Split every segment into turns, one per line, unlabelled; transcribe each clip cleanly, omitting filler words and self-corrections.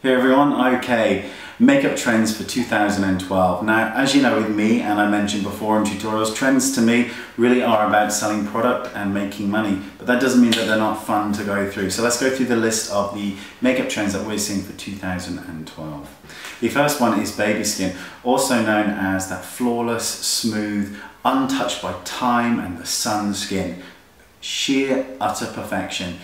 Hey everyone, okay, makeup trends for 2012. Now, as you know with me, and I mentioned before in tutorials, trends to me really are about selling product and making money, but that doesn't mean that they're not fun to go through. So let's go through the list of the makeup trends that we're seeing for 2012. The first one is baby skin, also known as that flawless, smooth, untouched by time and the sun skin. Sheer, utter perfection.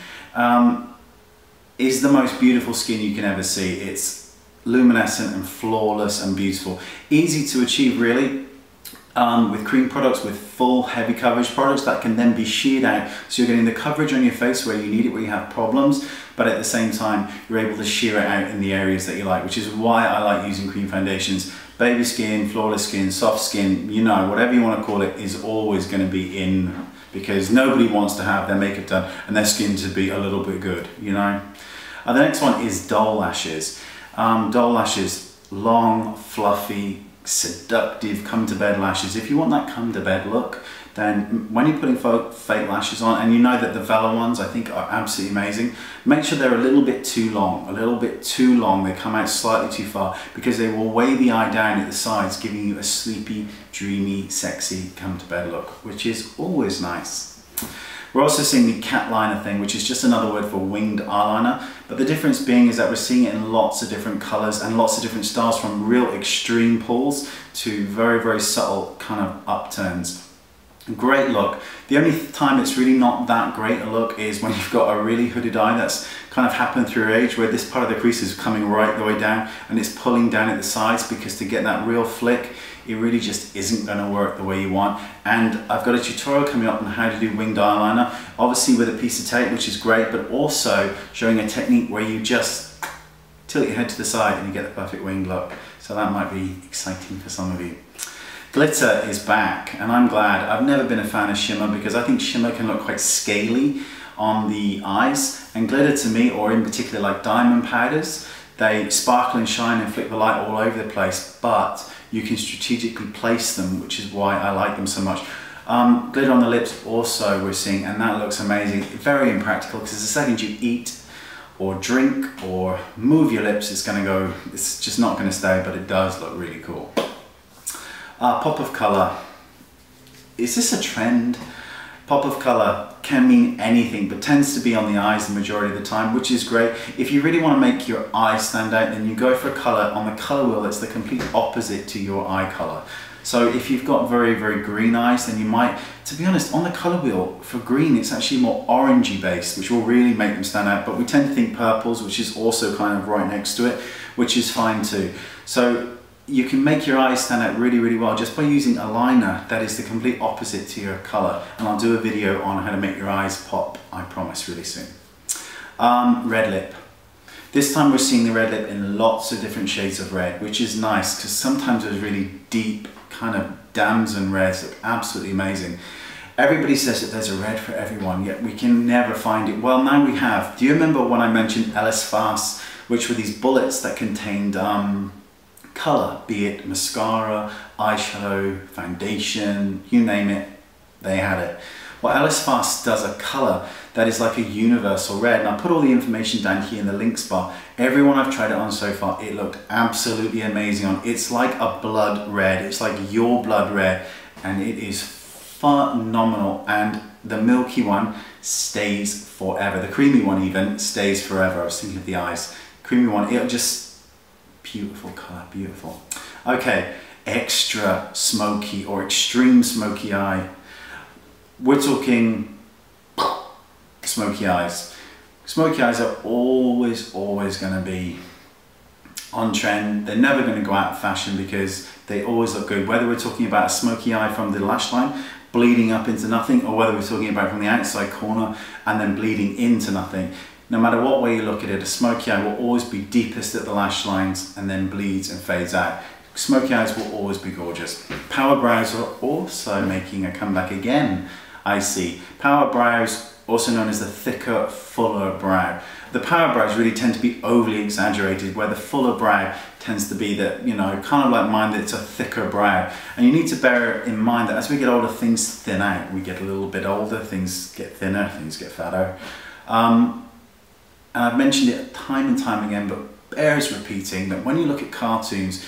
Is the most beautiful skin you can ever see. It's luminescent and flawless and beautiful. Easy to achieve really with cream products, with full heavy coverage products that can then be sheared out. So you're getting the coverage on your face where you need it, where you have problems, but at the same time you're able to shear it out in the areas that you like, which is why I like using cream foundations. Baby skin, flawless skin, soft skin, you know, whatever you want to call it is always going to be in, because nobody wants to have their makeup done and their skin to be a little bit good, you know. The next one is doll lashes. Doll lashes, long, fluffy, seductive, come to bed lashes. If you want that come to bed look, then when you're putting fake lashes on, and you know that the Vela ones I think are absolutely amazing, make sure they're a little bit too long, they come out slightly too far, because they will weigh the eye down at the sides, giving you a sleepy, dreamy, sexy come to bed look, which is always nice. We're also seeing the cat liner thing, which is just another word for winged eyeliner, but the difference being is that we're seeing it in lots of different colors and lots of different styles, from real extreme pulls to very, very subtle kind of upturns. Great look. The only time it's really not that great a look is when you've got a really hooded eye that's kind of happened through age, where this part of the crease is coming right the way down and it's pulling down at the sides, because to get that real flick, it really just isn't going to work the way you want. And I've got a tutorial coming up on how to do winged eyeliner, obviously with a piece of tape, which is great, but also showing a technique where you just tilt your head to the side and you get the perfect winged look. So that might be exciting for some of you. Glitter is back, and I'm glad. I've never been a fan of shimmer because I think shimmer can look quite scaly on the eyes, and glitter to me, or in particular like diamond powders, they sparkle and shine and flick the light all over the place, but you can strategically place them, which is why I like them so much. Glitter on the lips also we're seeing, and that looks amazing. Very impractical, because the second you eat or drink or move your lips, it's just not going to stay, but it does look really cool. Pop of colour. Is this a trend? Pop of colour can mean anything, but tends to be on the eyes the majority of the time, which is great. If you really want to make your eyes stand out, then you go for a colour on the colour wheel that's the complete opposite to your eye colour. So if you've got very, very green eyes, then you might, to be honest, on the colour wheel for green, it's actually more orangey based, which will really make them stand out. But we tend to think purples, which is also kind of right next to it, which is fine too. So you can make your eyes stand out really, really well just by using a liner that is the complete opposite to your colour. And I'll do a video on how to make your eyes pop, I promise, really soon. Red lip. This time we're seeing the red lip in lots of different shades of red, which is nice, because sometimes those really deep kind of damson reds look absolutely amazing. Everybody says that there's a red for everyone, yet we can never find it. Well, now we have. Do you remember when I mentioned Ellis Fast, which were these bullets that contained colour, be it mascara, eyeshadow, foundation, you name it, they had it. Well, Ellis Fast does a colour that is like a universal red, and I'll put all the information down here in the links bar. Everyone I've tried it on so far, it looked absolutely amazing on. It's like a blood red, it's like your blood red, and it is phenomenal. And the milky one stays forever. The creamy one even stays forever. I was thinking of the eyes. Creamy one, it'll just, beautiful colour, beautiful. Okay, extra smoky or extreme smoky eye. We're talking smoky eyes. Smoky eyes are always going to be on trend. They're never going to go out of fashion because they always look good. Whether we're talking about a smoky eye from the lash line bleeding up into nothing, or whether we're talking about from the outside corner and then bleeding into nothing. No matter what way you look at it, a smoky eye will always be deepest at the lash lines and then bleeds and fades out. Smoky eyes will always be gorgeous. Power brows are also making a comeback again, I see. Power brows, also known as the thicker, fuller brow. The power brows really tend to be overly exaggerated, where the fuller brow tends to be that, you know, kind of like mine, that it's a thicker brow. And you need to bear in mind that as we get older, things thin out. We get a little bit older, things get thinner, things get fatter. And I've mentioned it time and time again, but bears repeating that when you look at cartoons,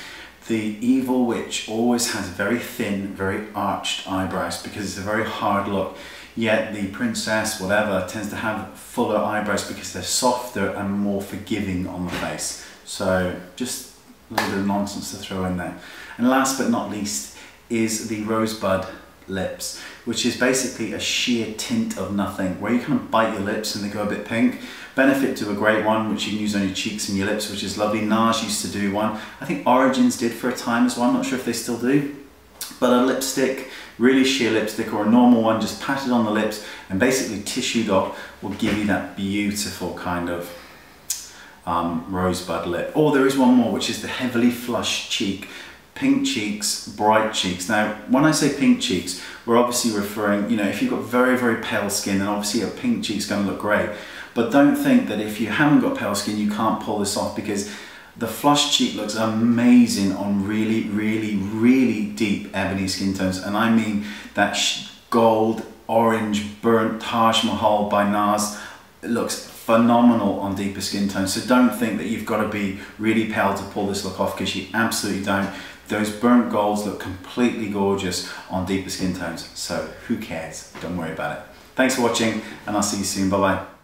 the evil witch always has very thin, very arched eyebrows because it's a very hard look. Yet the princess, whatever, tends to have fuller eyebrows because they're softer and more forgiving on the face. So just a little bit of nonsense to throw in there. And last but not least is the rosebud lips, which is basically a sheer tint of nothing, where you kind of bite your lips and they go a bit pink. Benefit do a great one, which you can use on your cheeks and your lips, which is lovely. NARS used to do one. I think Origins did for a time as well. I'm not sure if they still do. But a lipstick, really sheer lipstick, or a normal one, just patted on the lips and basically tissued off, will give you that beautiful kind of rosebud lip. Or there is one more, which is the heavily flushed cheek. Pink cheeks, bright cheeks. Now, when I say pink cheeks, we're obviously referring, you know, if you've got very, very pale skin, then obviously a pink cheek's going to look great. But don't think that if you haven't got pale skin, you can't pull this off, because the flushed cheek looks amazing on really, really, really deep ebony skin tones. And I mean that gold, orange, burnt Taj Mahal by NARS. It looks phenomenal on deeper skin tones. So don't think that you've got to be really pale to pull this look off, because you absolutely don't. Those burnt golds look completely gorgeous on deeper skin tones. So who cares? Don't worry about it. Thanks for watching, and I'll see you soon. Bye bye.